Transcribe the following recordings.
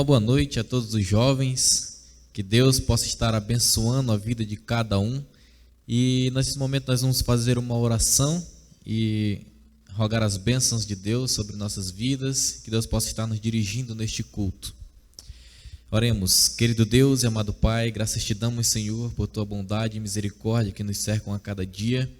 Uma boa noite a todos os jovens, que Deus possa estar abençoando a vida de cada um. E nesse momento nós vamos fazer uma oração e rogar as bênçãos de Deus sobre nossas vidas, que Deus possa estar nos dirigindo neste culto. Oremos. Querido Deus e amado Pai, graças te damos, Senhor, por tua bondade e misericórdia que nos cercam a cada dia.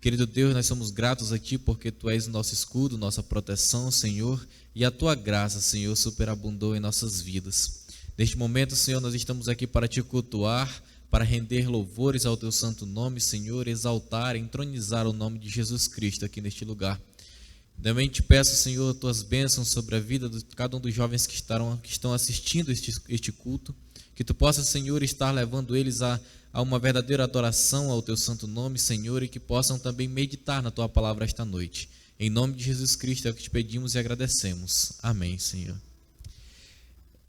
Querido Deus, nós somos gratos a Ti porque Tu és o nosso escudo, nossa proteção, Senhor, e a Tua graça, Senhor, superabundou em nossas vidas. Neste momento, Senhor, nós estamos aqui para Te cultuar, para render louvores ao Teu santo nome, Senhor, exaltar, entronizar o nome de Jesus Cristo aqui neste lugar. Também Te peço, Senhor, Tuas bênçãos sobre a vida de cada um dos jovens que estão assistindo este culto, que Tu possa, Senhor, estar levando eles a uma verdadeira adoração ao Teu santo nome, Senhor, e que possam também meditar na Tua palavra esta noite. Em nome de Jesus Cristo é o que Te pedimos e agradecemos. Amém, Senhor.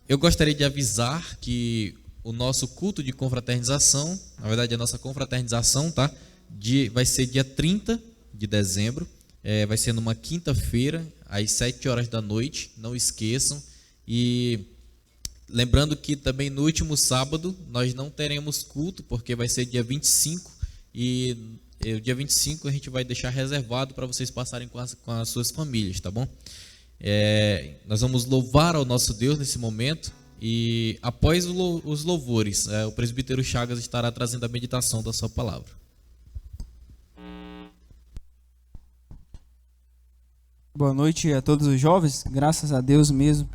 Eu gostaria de avisar que o nosso culto de confraternização, na verdade a nossa confraternização, tá? Vai ser dia 30 de dezembro, vai ser numa quinta-feira, às 7 horas da noite, não esqueçam. E lembrando que também no último sábado nós não teremos culto, porque vai ser dia 25, e o dia 25 a gente vai deixar reservado para vocês passarem com as suas famílias, tá bom? Nós vamos louvar ao nosso Deus nesse momento, e após os louvores, o presbítero Chagas estará trazendo a meditação da sua palavra. Boa noite a todos os jovens, graças a Deus mesmo.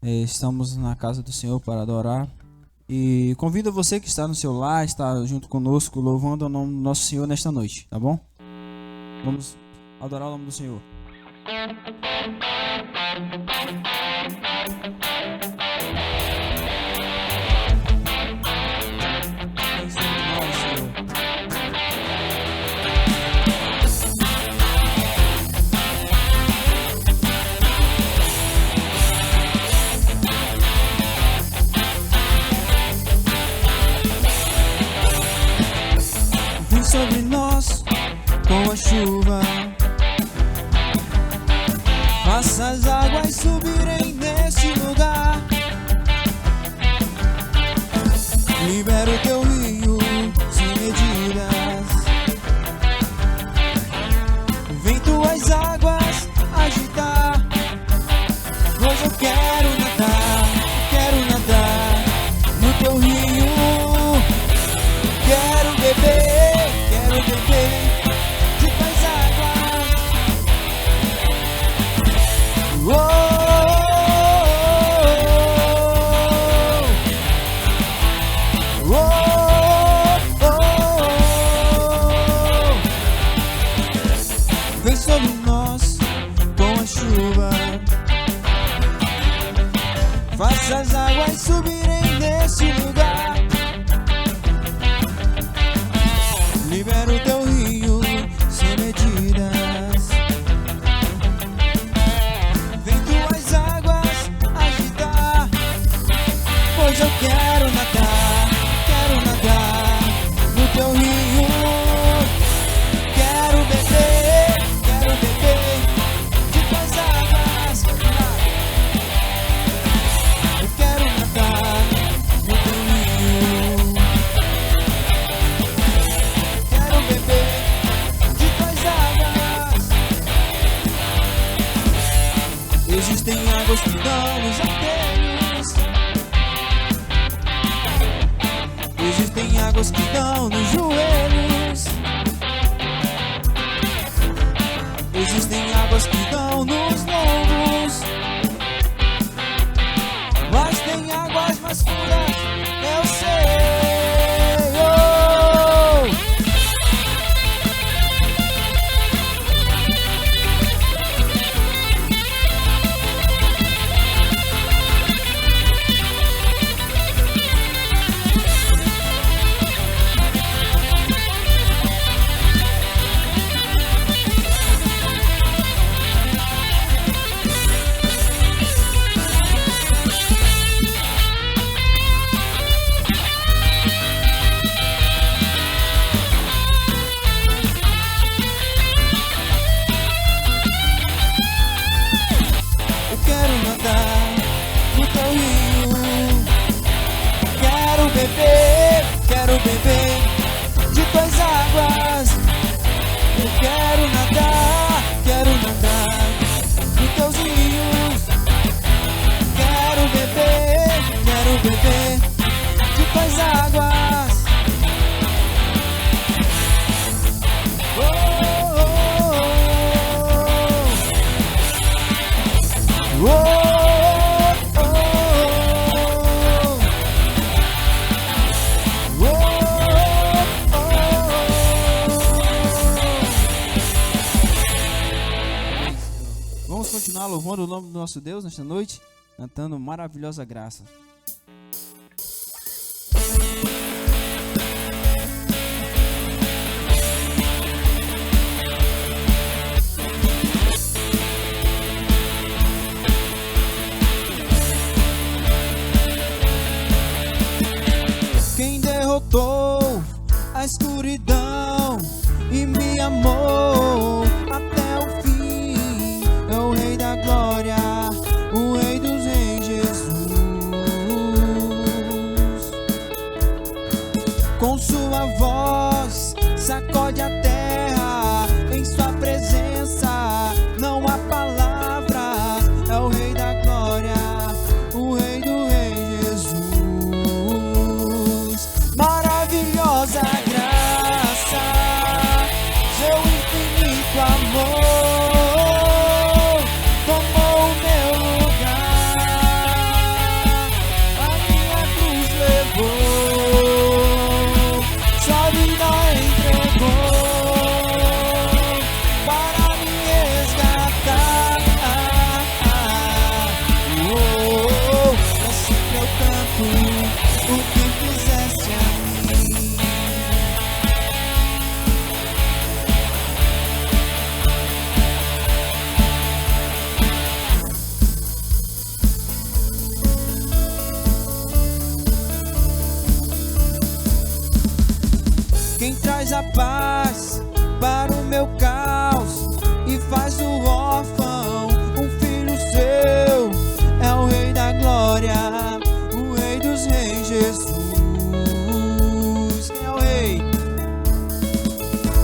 Estamos na casa do Senhor para adorar, e convido você que está no seu lar, está junto conosco, louvando o nome do nosso Senhor nesta noite, tá bom? Vamos adorar o nome do Senhor. Sobre nós com a chuva, faça as águas subirem neste lugar, libera o teu rio sem medidas, vem tuas águas agitar, pois eu quero nadar no teu rio, quero beber de tuas águas. Oh, oh, oh, oh. Vem sobre nós com a chuva, faça as águas subirem nesse lugar, libera o teu rio sem medidas, vem tuas águas agitar, pois eu quero nadar no teu rio, quero beber de tuas águas, eu quero nadar no teu rio. Existem águas que dão nos artérios, existem águas que dão nos joelhos, existem águas que dão nos lombos, mas tem águas mais puras, eu sei. continuar louvando o nome do nosso Deus nesta noite, cantando Maravilhosa Graça. Quem derrotou a escuridão e me amou até o fim é o Rei da Glória, o Rei dos Reis, Jesus. Com sua voz sacode a terra, em sua presença não há palavras. É o Rei da Glória, o Rei do Rei, Jesus. Maravilhosa graça, seu infinito amor tomou o meu lugar, a minha cruz levou, sua vida entregou para me resgatar. Assim que eu canto o que fizeste a mim. Quem traz a paz para o meu caos e faz do órfão um filho seu é o Rei da Glória, o Rei dos Reis, Jesus. Quem é o Rei?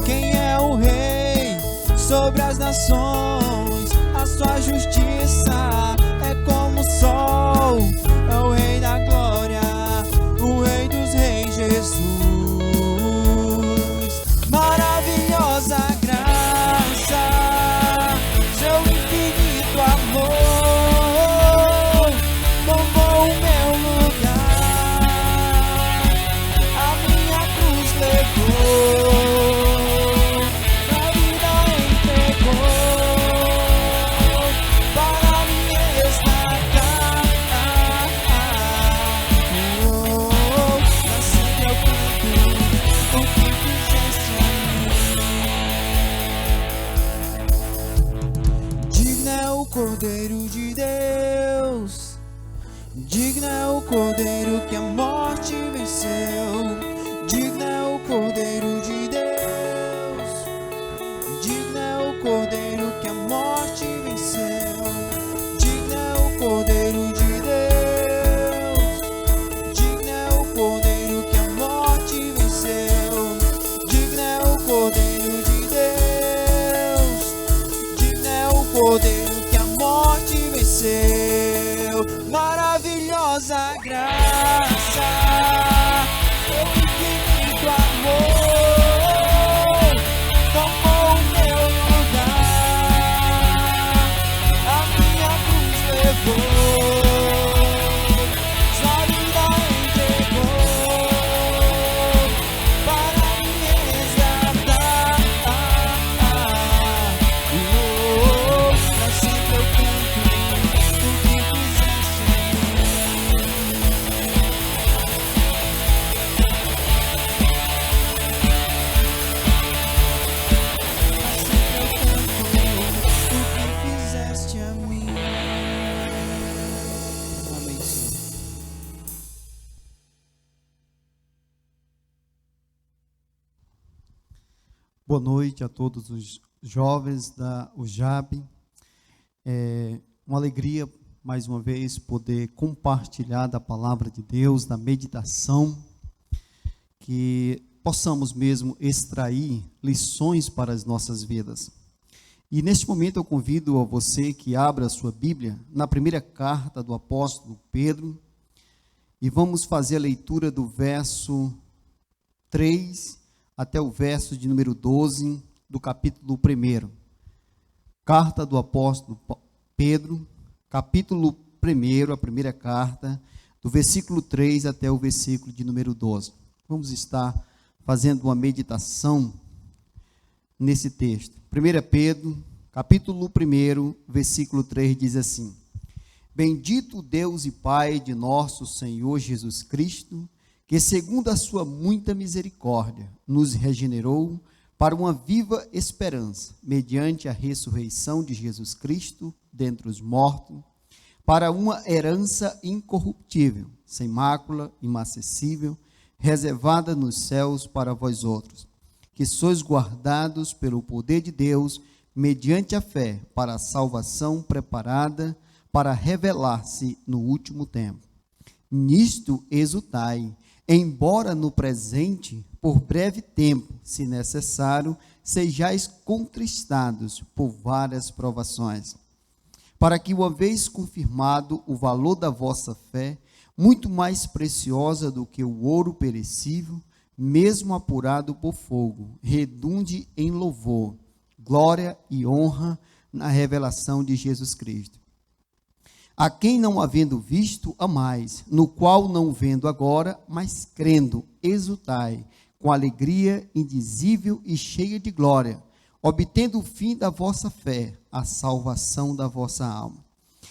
Quem é o Rei sobre as nações? A sua justiça é como o sol, é o Rei da Glória, o Rei dos Reis, Jesus. Maravilhosa graça, seu infinito amor tomou o meu lugar, a minha cruz levou, a vida entregou para me resgatar. Assim que eu canto o que fizeste a mim. Digno é o Cordeiro de Deus, digno é o Cordeiro que a morte venceu, digno é o Cordeiro de Deus, digno é o Cordeiro que a morte venceu, digno é o Cordeiro de Deus, digno é o Cordeiro que a morte venceu, digno é o Cordeiro de Deus, digno é o Cordeiro que a morte venceu. Maravilhosa graça, seu infinito amor tomou o meu lugar, a minha cruz levou, sua vida entregou para me resgatar. Pra sempre eu canto o que fizeste a mim. Pra sempre eu canto o que fizeste a mim. Amém, Senhor. Boa noite a todos os jovens da UJAB. É uma alegria, mais uma vez, poder compartilhar da palavra de Deus, da meditação, que possamos mesmo extrair lições para as nossas vidas. E neste momento eu convido a você que abra a sua Bíblia na primeira carta do apóstolo Pedro, e vamos fazer a leitura do verso 3 até o verso de número 12 do capítulo 1. Carta do apóstolo Pedro, capítulo 1, a primeira carta, do versículo 3 até o versículo de número 12. Vamos estar fazendo uma meditação nesse texto. 1 Pedro, capítulo 1, versículo 3, diz assim: Bendito Deus e Pai de nosso Senhor Jesus Cristo, que segundo a sua muita misericórdia, nos regenerou para uma viva esperança, mediante a ressurreição de Jesus Cristo dentre os mortos, para uma herança incorruptível, sem mácula, imacessível, reservada nos céus para vós outros, que sois guardados pelo poder de Deus, mediante a fé, para a salvação preparada para revelar-se no último tempo. Nisto exultai, embora no presente, por breve tempo, se necessário, sejais contristados por várias provações, para que, uma vez confirmado o valor da vossa fé, muito mais preciosa do que o ouro perecível, mesmo apurado por fogo, redunde em louvor, glória e honra na revelação de Jesus Cristo. A quem não havendo visto, amais, no qual não vendo agora, mas crendo, exultai, com alegria indizível e cheia de glória, obtendo o fim da vossa fé, a salvação da vossa alma.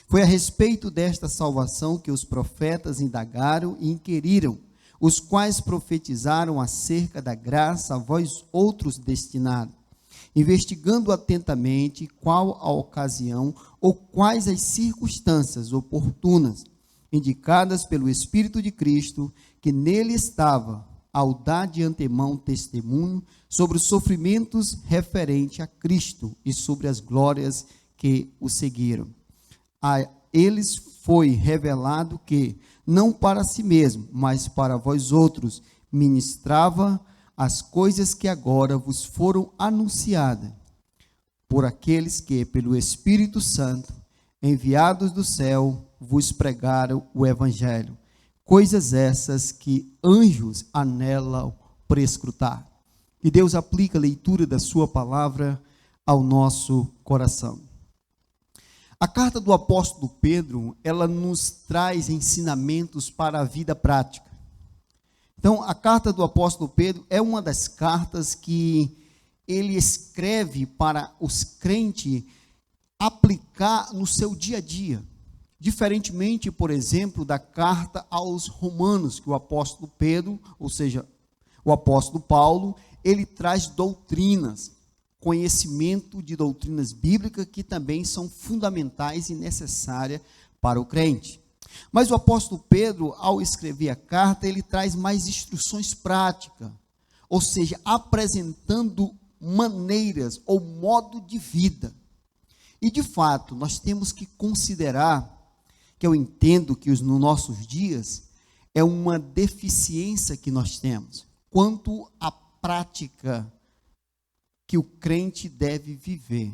Foi a respeito desta salvação que os profetas indagaram e inquiriram, os quais profetizaram acerca da graça a vós outros destinada, investigando atentamente qual a ocasião ou quais as circunstâncias oportunas, indicadas pelo Espírito de Cristo, que nele estava, ao dar de antemão testemunho sobre os sofrimentos referente a Cristo e sobre as glórias que o seguiram. A eles foi revelado que, não para si mesmo, mas para vós outros, ministrava as coisas que agora vos foram anunciadas, por aqueles que, pelo Espírito Santo, enviados do céu, vos pregaram o Evangelho, coisas essas que anjos anelam prescrutar. Que Deus aplique a leitura da sua palavra ao nosso coração. A carta do apóstolo Pedro, ela nos traz ensinamentos para a vida prática. Então, a carta do apóstolo Pedro é uma das cartas que ele escreve para os crentes aplicar no seu dia a dia. Diferentemente, por exemplo, da carta aos Romanos, que o apóstolo Pedro, ou seja, o apóstolo Paulo, ele traz doutrinas, conhecimento de doutrinas bíblicas que também são fundamentais e necessárias para o crente. Mas o apóstolo Pedro, ao escrever a carta, ele traz mais instruções práticas, ou seja, apresentando maneiras ou modo de vida. E, de fato, nós temos que considerar, que eu entendo que nos nossos dias é uma deficiência que nós temos, quanto à prática que o crente deve viver.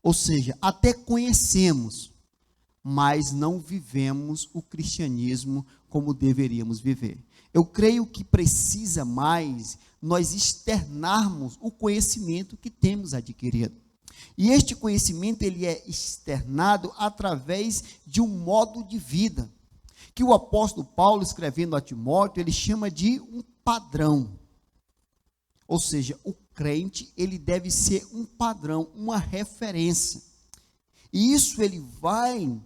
Ou seja, até conhecemos, mas não vivemos o cristianismo como deveríamos viver. Eu creio que precisa mais nós externarmos o conhecimento que temos adquirido. E este conhecimento, ele é externado através de um modo de vida, que o apóstolo Paulo, escrevendo a Timóteo, ele chama de um padrão. Ou seja, o crente, ele deve ser um padrão, uma referência. E isso ele vai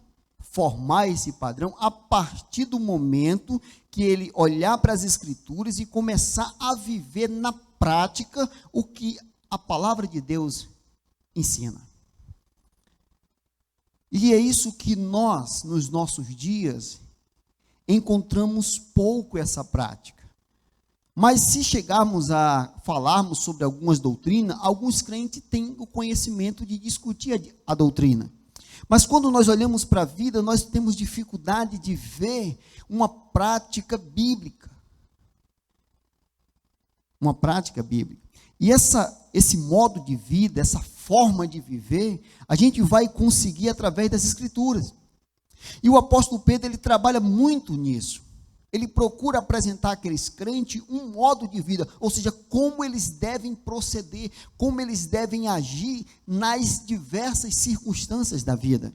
formar esse padrão a partir do momento que ele olhar para as Escrituras e começar a viver na prática o que a palavra de Deus ensina. E é isso que nós, nos nossos dias, encontramos pouco essa prática. Mas se chegarmos a falarmos sobre algumas doutrinas, alguns crentes têm o conhecimento de discutir a doutrina. Mas quando nós olhamos para a vida, nós temos dificuldade de ver uma prática bíblica. Uma prática bíblica. E esse modo de vida, essa forma de viver, a gente vai conseguir através das Escrituras. E o apóstolo Pedro, ele trabalha muito nisso. Ele procura apresentar àqueles crentes um modo de vida, ou seja, como eles devem proceder, como eles devem agir nas diversas circunstâncias da vida.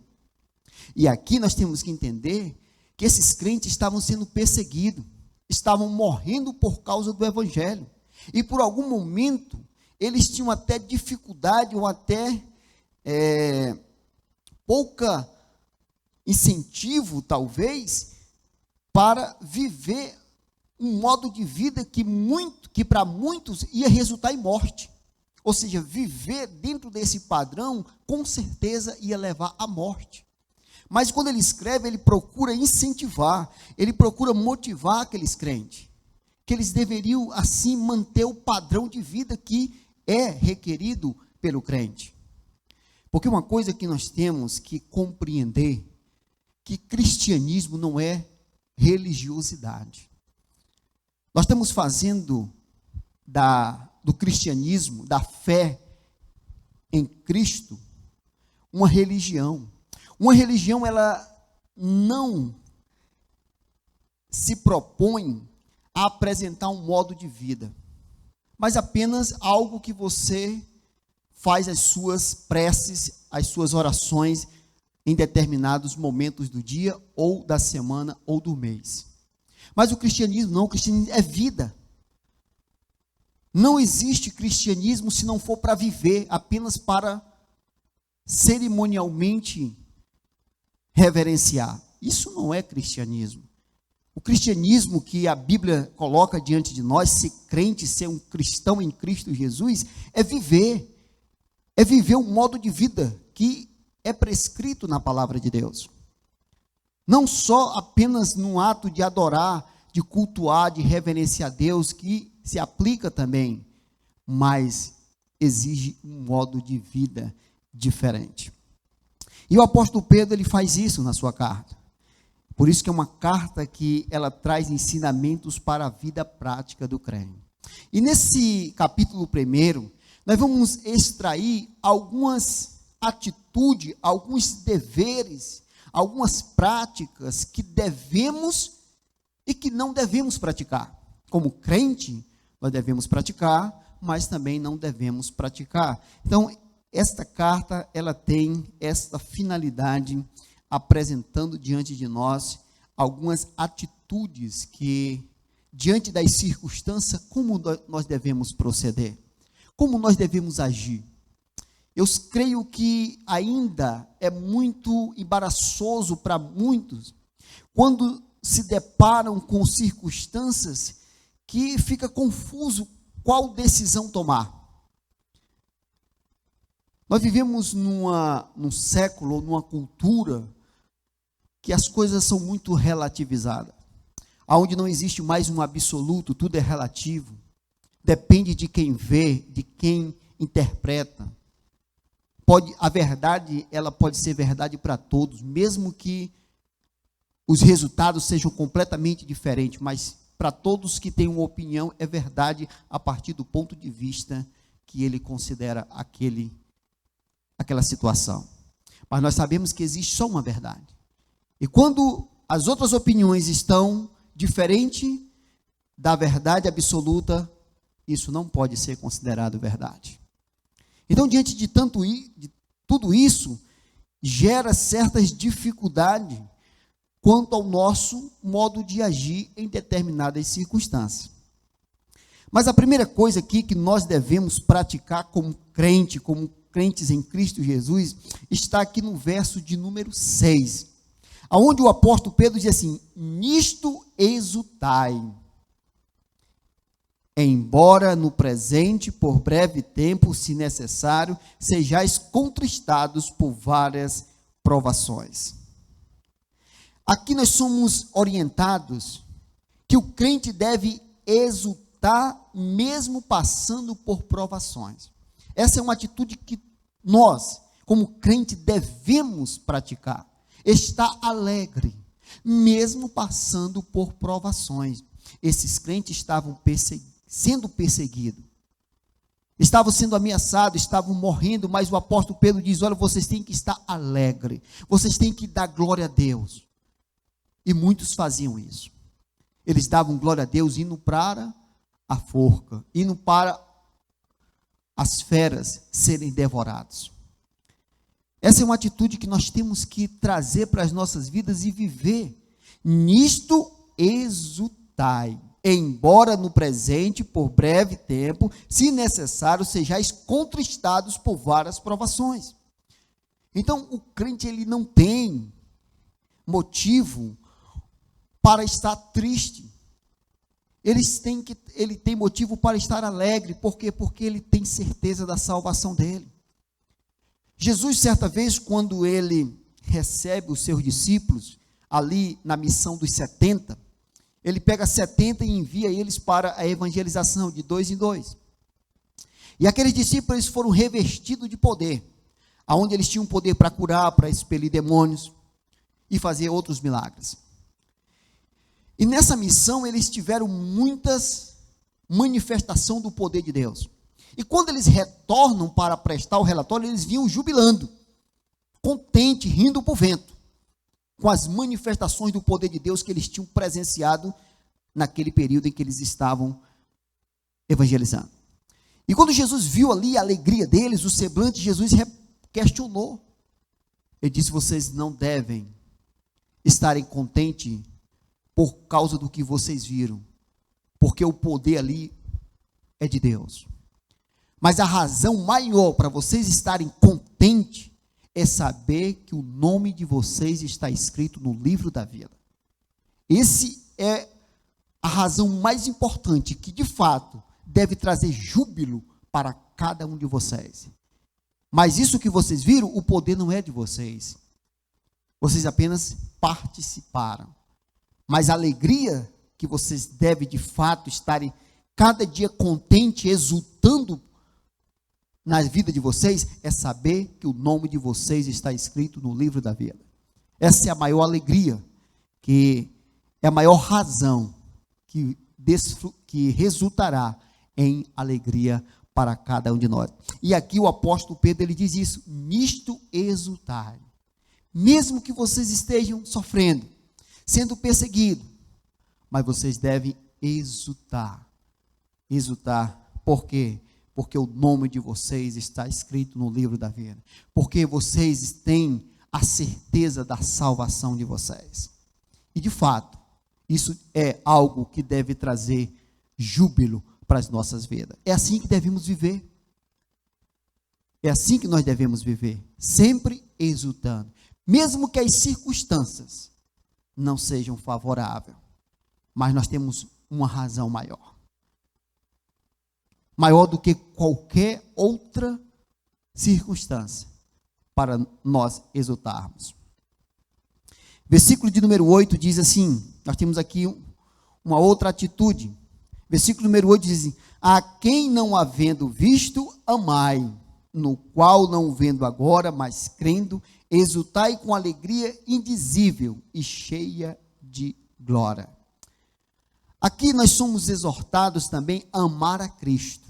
E aqui nós temos que entender que esses crentes estavam sendo perseguidos, estavam morrendo por causa do Evangelho. E por algum momento, eles tinham até dificuldade ou até pouca incentivo, talvez, para viver um modo de vida que para muitos ia resultar em morte. Ou seja, viver dentro desse padrão, com certeza ia levar à morte. Mas quando ele escreve, ele procura incentivar, ele procura motivar aqueles crentes, que eles deveriam, assim, manter o padrão de vida que é requerido pelo crente. Porque uma coisa que nós temos que compreender, que cristianismo não é religiosidade. Nós estamos fazendo do cristianismo, da fé em Cristo, uma religião. Uma religião, ela não se propõe a apresentar um modo de vida, mas apenas algo que você faz as suas preces, as suas orações em determinados momentos do dia, ou da semana, ou do mês. Mas o cristianismo não, o cristianismo é vida. Não existe cristianismo se não for para viver, apenas para cerimonialmente reverenciar. Isso não é cristianismo. O cristianismo que a Bíblia coloca diante de nós, ser crente, ser um cristão em Cristo Jesus, é viver um modo de vida que é prescrito na palavra de Deus. Não só apenas no ato de adorar, de cultuar, de reverenciar a Deus, que se aplica também, mas exige um modo de vida diferente. E o apóstolo Pedro, ele faz isso na sua carta. Por isso que é uma carta que ela traz ensinamentos para a vida prática do crente. E nesse capítulo 1, nós vamos extrair algumas atitudes, alguns deveres, algumas práticas que devemos e que não devemos praticar. Como crente, nós devemos praticar, mas também não devemos praticar. Então, esta carta, ela tem esta finalidade, apresentando diante de nós algumas atitudes que, diante das circunstâncias, como nós devemos proceder, como nós devemos agir. Eu creio que ainda é muito embaraçoso para muitos, quando se deparam com circunstâncias que fica confuso qual decisão tomar. Nós vivemos num século, numa cultura, que as coisas são muito relativizadas, onde não existe mais um absoluto, tudo é relativo, depende de quem vê, de quem interpreta. A verdade, ela pode ser verdade para todos, mesmo que os resultados sejam completamente diferentes, mas para todos que têm uma opinião, é verdade a partir do ponto de vista que ele considera aquela situação. Mas nós sabemos que existe só uma verdade. E quando as outras opiniões estão diferentes da verdade absoluta, isso não pode ser considerado verdade. Então, diante de tudo isso, gera certas dificuldades quanto ao nosso modo de agir em determinadas circunstâncias. Mas a primeira coisa aqui que nós devemos praticar como crentes em Cristo Jesus, está aqui no verso de número 6, onde o apóstolo Pedro diz assim: nisto exultai, embora no presente, por breve tempo, se necessário, sejais contristados por várias provações. Aqui nós somos orientados que o crente deve exultar mesmo passando por provações. Essa é uma atitude que nós, como crente, devemos praticar. Estar alegre, mesmo passando por provações. Esses crentes estavam sendo perseguidos, estavam sendo ameaçados, estavam morrendo, mas o apóstolo Pedro diz: olha, vocês têm que estar alegre, vocês têm que dar glória a Deus. E muitos faziam isso. Eles davam glória a Deus indo para a forca, indo para as feras serem devorados. Essa é uma atitude que nós temos que trazer para as nossas vidas e viver. Nisto exultai, embora no presente, por breve tempo, se necessário, sejais contristados por várias provações. Então, o crente, ele não tem motivo para estar triste. Ele tem motivo para estar alegre. Por quê? Porque ele tem certeza da salvação dele. Jesus, certa vez, quando ele recebe os seus discípulos, ali na missão dos 70, ele pega 70 e envia eles para a evangelização, de 2 em 2. E aqueles discípulos, eles foram revestidos de poder, aonde eles tinham poder para curar, para expelir demônios e fazer outros milagres. E nessa missão eles tiveram muitas manifestações do poder de Deus. E quando eles retornam para prestar o relatório, eles vinham jubilando, contente, rindo para o vento, com as manifestações do poder de Deus que eles tinham presenciado naquele período em que eles estavam evangelizando. E quando Jesus viu ali a alegria deles, o semblante, Jesus questionou. Ele disse: vocês não devem estarem contentes por causa do que vocês viram, porque o poder ali é de Deus. Mas a razão maior para vocês estarem contentes é saber que o nome de vocês está escrito no livro da vida. Esse é a razão mais importante, que de fato deve trazer júbilo para cada um de vocês. Mas isso que vocês viram, o poder não é de vocês. Vocês apenas participaram. Mas a alegria que vocês devem de fato estarem cada dia contente, exultando na vida de vocês, é saber que o nome de vocês está escrito no livro da vida. Essa é a maior alegria, que é a maior razão que resultará em alegria para cada um de nós. E aqui o apóstolo Pedro, ele diz isso: nisto exultai. Mesmo que vocês estejam sofrendo, sendo perseguidos, mas vocês devem exultar. Exultar, por quê? Porque o nome de vocês está escrito no livro da vida. Porque vocês têm a certeza da salvação de vocês. E de fato, isso é algo que deve trazer júbilo para as nossas vidas. É assim que devemos viver. É assim que nós devemos viver, sempre exultando, mesmo que as circunstâncias não sejam favoráveis, mas nós temos uma razão maior do que qualquer outra circunstância para nós exultarmos. Versículo de número 8 diz assim, nós temos aqui uma outra atitude. Versículo número 8 diz assim: a quem não havendo visto, amai, no qual não vendo agora, mas crendo, exultai com alegria indizível e cheia de glória. Aqui nós somos exortados também a amar a Cristo.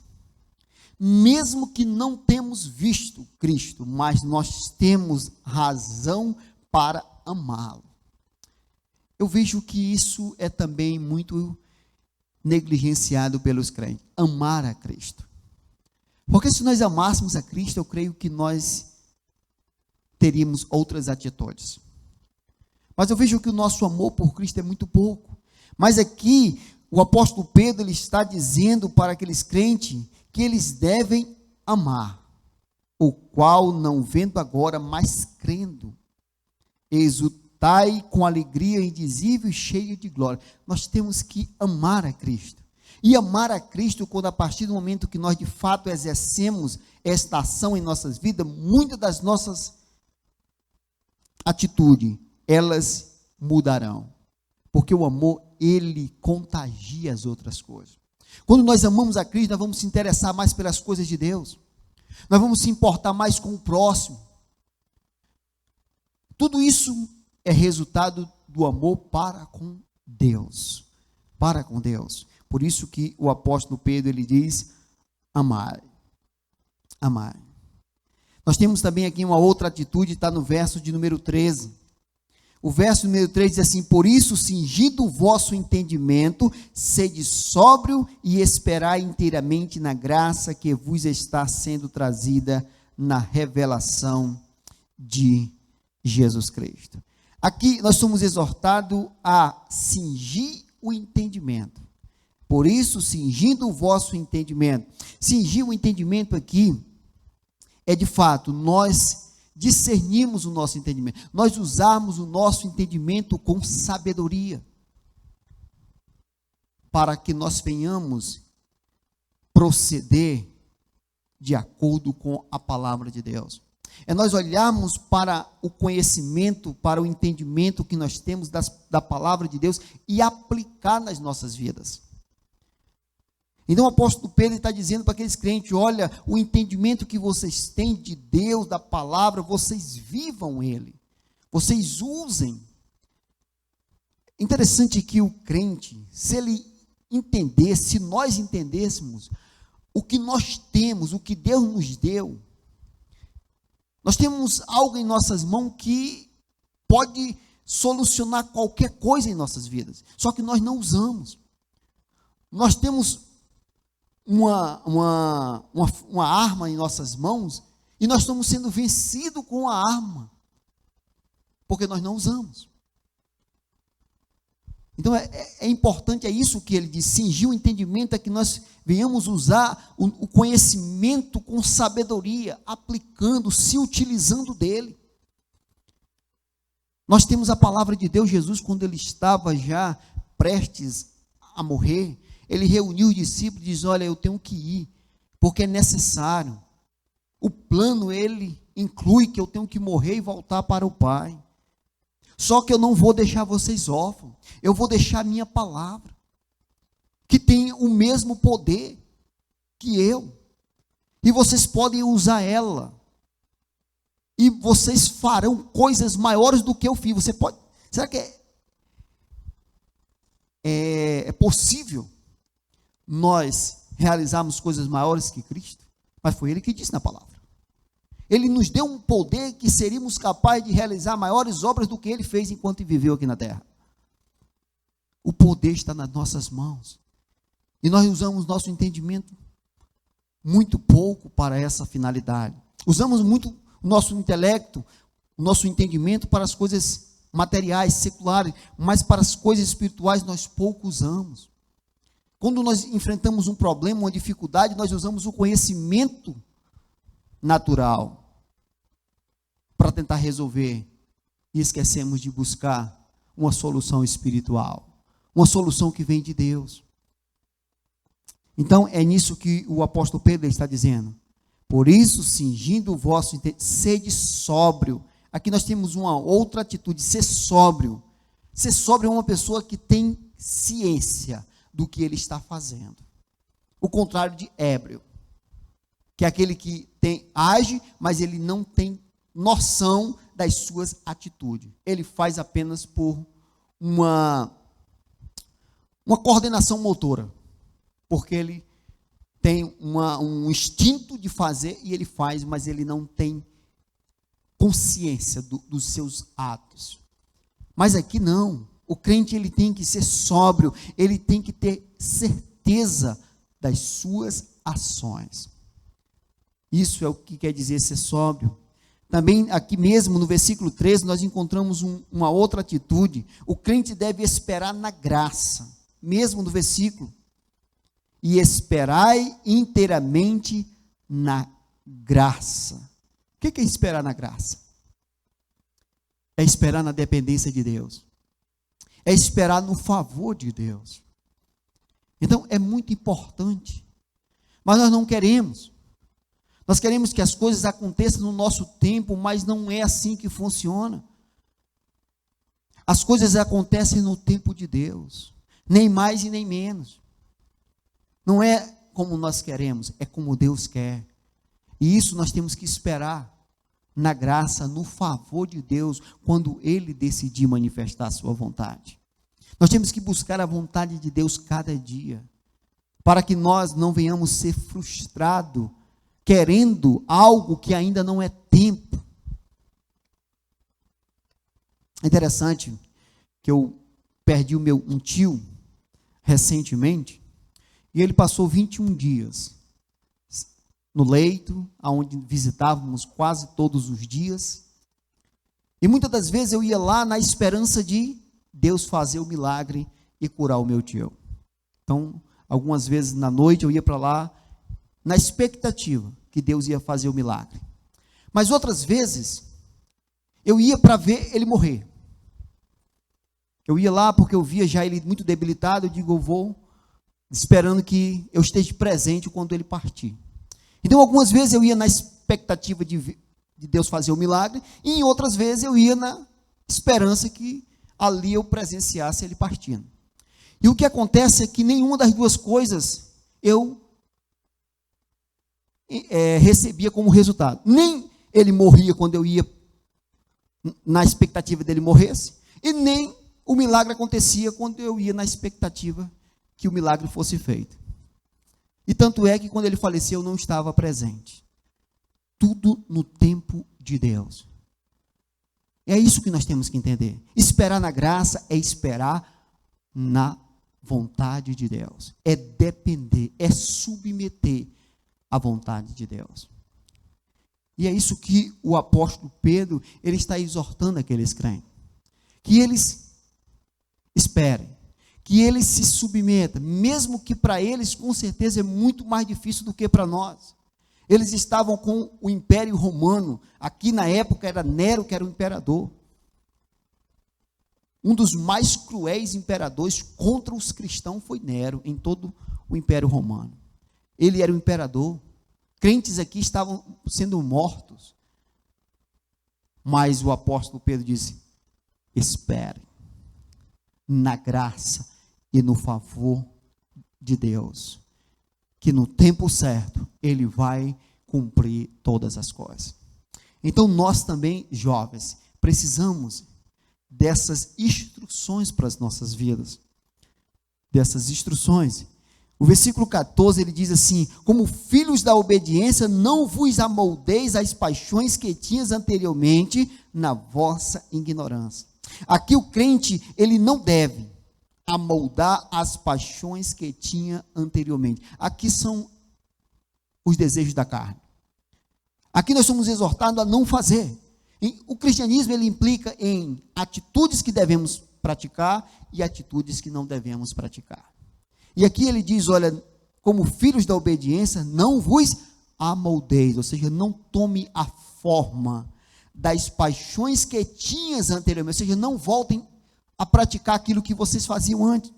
Mesmo que não temos visto Cristo, mas nós temos razão para amá-lo. Eu vejo que isso é também muito negligenciado pelos crentes, amar a Cristo. Porque se nós amássemos a Cristo, eu creio que nós teríamos outras atitudes. Mas eu vejo que o nosso amor por Cristo é muito pouco. Mas aqui, o apóstolo Pedro, ele está dizendo para aqueles crentes que eles devem amar, o qual não vendo agora, mas crendo, exultai com alegria indizível e cheia de glória. Nós temos que amar a Cristo. E amar a Cristo, quando a partir do momento que nós de fato exercemos esta ação em nossas vidas, muitas das nossas atitudes, elas mudarão. Porque o amor, ele contagia as outras coisas. Quando nós amamos a Cristo, nós vamos se interessar mais pelas coisas de Deus. Nós vamos se importar mais com o próximo. Tudo isso é resultado do amor para com Deus. Para com Deus. Por isso que o apóstolo Pedro, ele diz: amai. Amai. Nós temos também aqui uma outra atitude, está no verso de número 13. O verso número 3 diz assim: por isso, cingido o vosso entendimento, sede sóbrio e esperai inteiramente na graça que vos está sendo trazida na revelação de Jesus Cristo. Aqui nós somos exortados a cingir o entendimento. Por isso, cingindo o vosso entendimento. Cingir o entendimento aqui é de fato nós discernirmos o nosso entendimento, nós usarmos o nosso entendimento com sabedoria, para que nós venhamos proceder de acordo com a palavra de Deus. É nós olharmos para o conhecimento, para o entendimento que nós temos da palavra de Deus e aplicar nas nossas vidas. Então o apóstolo Pedro está dizendo para aqueles crentes: olha, o entendimento que vocês têm de Deus, da palavra, vocês vivam ele, vocês usem. Interessante que o crente, se ele entender, se nós entendêssemos o que nós temos, o que Deus nos deu, nós temos algo em nossas mãos que pode solucionar qualquer coisa em nossas vidas, só que nós não usamos. Nós temos uma arma em nossas mãos e nós estamos sendo vencidos com a arma, porque nós não usamos. Então é importante, é isso que ele diz, cingir o entendimento, é que nós venhamos usar o conhecimento com sabedoria, aplicando, se utilizando dele. Nós temos a palavra de Deus. Jesus, quando ele estava já prestes a morrer, ele reuniu os discípulos e diz: olha, eu tenho que ir, porque é necessário. O plano, ele inclui que eu tenho que morrer e voltar para o Pai. Só que eu não vou deixar vocês órfãos, eu vou deixar a minha palavra, que tem o mesmo poder que eu, e vocês podem usar ela, e vocês farão coisas maiores do que eu fiz. Você pode, será que é possível nós realizarmos coisas maiores que Cristo? Mas foi ele que disse na palavra. Ele nos deu um poder que seríamos capazes de realizar maiores obras do que ele fez enquanto viveu aqui na terra. O poder está nas nossas mãos. E nós usamos nosso entendimento muito pouco para essa finalidade. Usamos muito o nosso intelecto, o nosso entendimento para as coisas materiais, seculares, mas para as coisas espirituais nós pouco usamos. Quando nós enfrentamos um problema, uma dificuldade, nós usamos o conhecimento natural para tentar resolver e esquecemos de buscar uma solução espiritual, uma solução que vem de Deus. Então é nisso que o apóstolo Pedro está dizendo: por isso, cingindo o vosso entendimento, sede sóbrio. Aqui nós temos uma outra atitude: ser sóbrio. Ser sóbrio é uma pessoa que tem ciência do que ele está fazendo, o contrário de ébrio, que é aquele que age, mas ele não tem noção das suas atitudes. Ele faz apenas por uma coordenação motora, porque ele tem um instinto de fazer e ele faz, mas ele não tem consciência dos seus atos. Mas aqui não. O crente, ele tem que ser sóbrio, ele tem que ter certeza das suas ações. Isso é o que quer dizer ser sóbrio. Também aqui mesmo no versículo 13 nós encontramos uma outra atitude. O crente deve esperar na graça, mesmo no versículo: e esperai inteiramente na graça. O que é esperar na graça? É esperar na dependência de Deus, é esperar no favor de Deus. Então é muito importante, mas nós não queremos. Nós queremos que as coisas aconteçam no nosso tempo, mas não é assim que funciona. As coisas acontecem no tempo de Deus, nem mais e nem menos. Não é como nós queremos, é como Deus quer. E isso nós temos que esperar na graça, no favor de Deus, quando Ele decidir manifestar a sua vontade. Nós temos que buscar a vontade de Deus cada dia, para que nós não venhamos ser frustrados querendo algo que ainda não é tempo. É interessante que eu perdi um tio recentemente, e ele passou 21 dias no leito, onde visitávamos quase todos os dias, e muitas das vezes eu ia lá na esperança de Deus fazer o milagre e curar o meu tio. Então, algumas vezes na noite eu ia para lá na expectativa que Deus ia fazer o milagre. Mas outras vezes, eu ia para ver ele morrer. Eu ia lá porque eu via já ele muito debilitado, eu digo, eu vou, esperando que eu esteja presente quando ele partir. Então, algumas vezes eu ia na expectativa de Deus fazer o milagre, e em outras vezes eu ia na esperança que ali eu presenciasse ele partindo. E o que acontece é que nenhuma das duas coisas eu recebia como resultado. Nem ele morria quando eu ia na expectativa dele morresse, e nem o milagre acontecia quando eu ia na expectativa que o milagre fosse feito. E tanto é que quando ele faleceu eu não estava presente. Tudo no tempo de Deus. É isso que nós temos que entender. Esperar na graça é esperar na vontade de Deus. É depender, é submeter à vontade de Deus. E é isso que o apóstolo Pedro, ele está exortando aqueles crentes. Que eles esperem, que eles se submetam, mesmo que para eles com certeza é muito mais difícil do que para nós. Eles estavam com o Império Romano, aqui na época era Nero que era o imperador. Um dos mais cruéis imperadores contra os cristãos foi Nero, em todo o Império Romano. Ele era o imperador. Crentes aqui estavam sendo mortos. Mas o apóstolo Pedro disse, espere na graça e no favor de Deus, que no tempo certo ele vai cumprir todas as coisas. Então nós também, jovens, precisamos dessas instruções para as nossas vidas. Dessas instruções. O versículo 14 ele diz assim: como filhos da obediência, não vos amoldeis às paixões que tinhas anteriormente na vossa ignorância. Aqui o crente, ele não deve amoldar as paixões que tinha anteriormente. Aqui são os desejos da carne. Aqui nós somos exortados a não fazer. O cristianismo ele implica em atitudes que devemos praticar e atitudes que não devemos praticar. E aqui ele diz, olha, como filhos da obediência, não vos amoldeis, ou seja, não tome a forma das paixões que tinhas anteriormente, ou seja, não voltem a praticar aquilo que vocês faziam antes,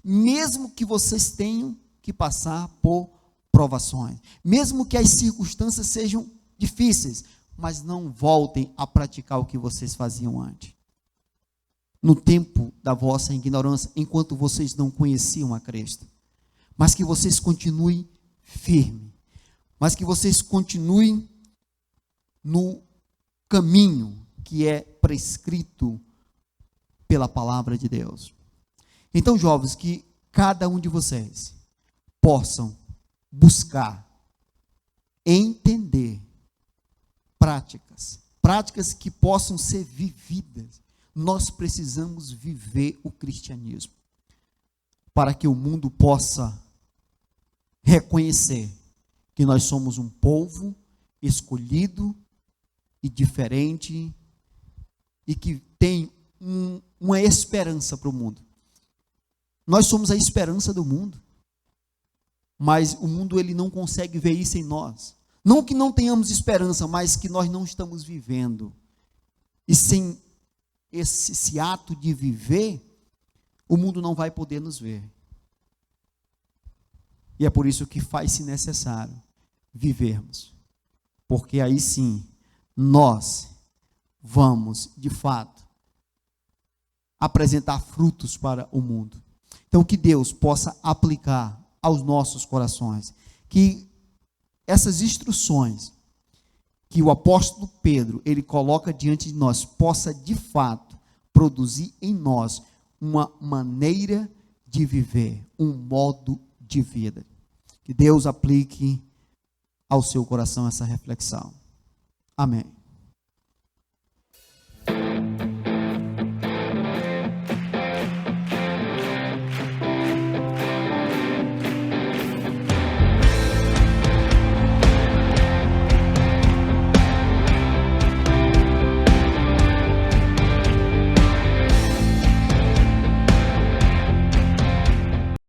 mesmo que vocês tenham que passar por provações, mesmo que as circunstâncias sejam difíceis, mas não voltem a praticar o que vocês faziam antes. No tempo da vossa ignorância, enquanto vocês não conheciam a Cristo, mas que vocês continuem firmes, mas que vocês continuem no caminho que é prescrito pela palavra de Deus. Então, jovens, que cada um de vocês possam buscar entender práticas que possam ser vividas. Nós precisamos viver o cristianismo para que o mundo possa reconhecer que nós somos um povo escolhido e diferente e que tem uma esperança para o mundo. Nós somos a esperança do mundo, mas o mundo ele não consegue ver isso em nós. Não que não tenhamos esperança, mas que nós não estamos vivendo. E sem esse ato de viver, o mundo não vai poder nos ver. E é por isso que faz-se necessário vivermos. Porque aí sim, nós vamos, de fato, apresentar frutos para o mundo. Então, que Deus possa aplicar aos nossos corações, que essas instruções que o apóstolo Pedro, ele coloca diante de nós, possa de fato produzir em nós uma maneira de viver, um modo de vida. Que Deus aplique ao seu coração essa reflexão. Amém.